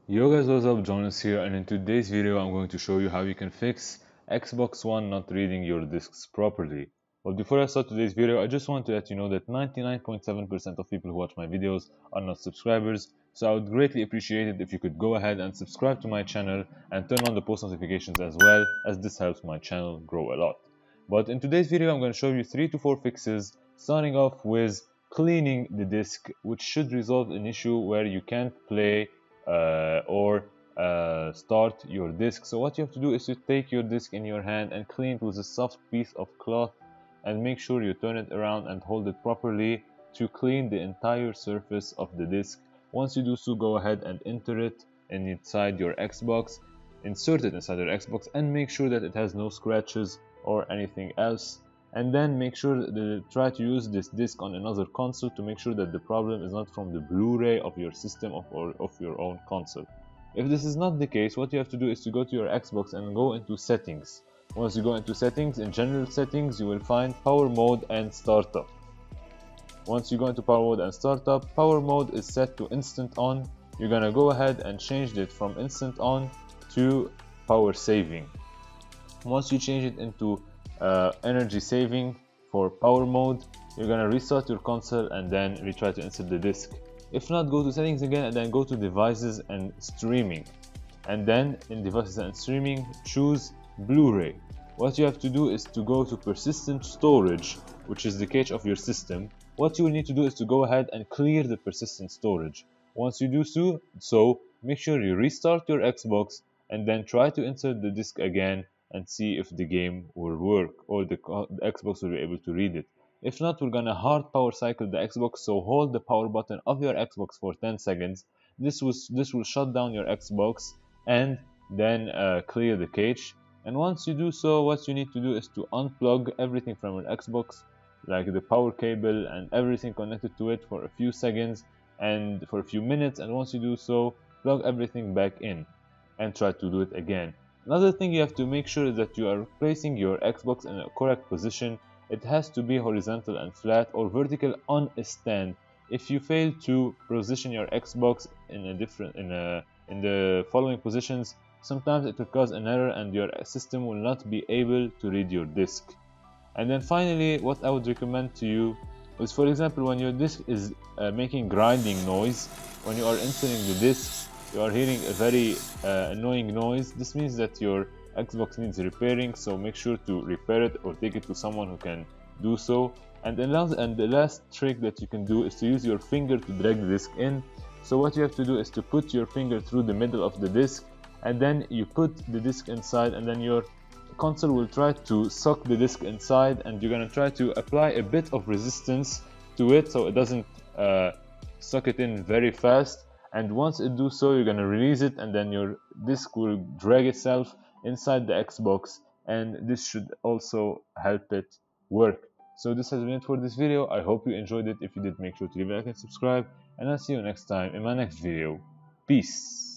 Yo guys, what's up? Jawnes here, and in today's video I'm going to show you how you can fix Xbox One not reading your discs properly. But before I start today's video, I just want to let you know that 99.7% of people who watch my videos are not subscribers, so I would greatly appreciate it if you could go ahead and subscribe to my channel and turn on the post notifications as well, as this helps my channel grow a lot. But in today's video I'm going to show you 3 to 4 fixes, starting off with cleaning the disc, which should resolve an issue where you can't play or start your disk. So what you have to do is to take your disk in your hand and clean it with a soft piece of cloth, and make sure you turn it around and hold it properly to clean the entire surface of the disk. Once you do so, go ahead and enter it inside your Xbox, insert it inside your Xbox, and make sure that it has no scratches or anything else. And then make sure to try to use this disk on another console to make sure that the problem is not from the Blu-ray of your system or of your own console. If this is not the case, what you have to do is to go to your Xbox and go into settings. Once you go into settings, in general settings, you will find power mode and startup. Once you go into power mode and startup, power mode is set to instant on. You're gonna go ahead and change it from instant on to power saving. Once you change it into energy saving for power mode, you're gonna restart your console and then retry to insert the disk. If not, go to settings again and then go to devices and streaming, and then in devices and streaming choose Blu-ray. What you have to do is to go to persistent storage, which is the cache of your system. What you will need to do is to go ahead and clear the persistent storage. Once you do so make sure you restart your Xbox and then try to insert the disk again and see if the game will work or the Xbox will be able to read it. If not, we're gonna hard power cycle the Xbox, so hold the power button of your Xbox for 10 seconds. This will shut down your Xbox and then clear the cache. And once you do so, what you need to do is to unplug everything from your Xbox, like the power cable and everything connected to it, for a few seconds and for a few minutes. And once you do so, plug everything back in and try to do it again. Another thing you have to make sure is that you are placing your Xbox in a correct position. It has to be horizontal and flat, or vertical on a stand. If you fail to position your Xbox in the following positions, sometimes it will cause an error and your system will not be able to read your disk. And then finally, what I would recommend to you is, for example, when your disk is making grinding noise, when you are entering the disks, you are hearing a very annoying noise. This means that your Xbox needs repairing, so make sure to repair it or take it to someone who can do so. And the last trick that you can do is to use your finger to drag the disk in. So what you have to do is to put your finger through the middle of the disk, and then you put the disk inside, and then your console will try to suck the disk inside, and you're gonna try to apply a bit of resistance to it so it doesn't suck it in very fast. And once it do so, you're gonna release it, and then your disk will drag itself inside the Xbox, and this should also help it work. So this has been it for this video. I hope you enjoyed it. If you did, make sure to leave a like and subscribe, and I'll see you next time in my next video. Peace.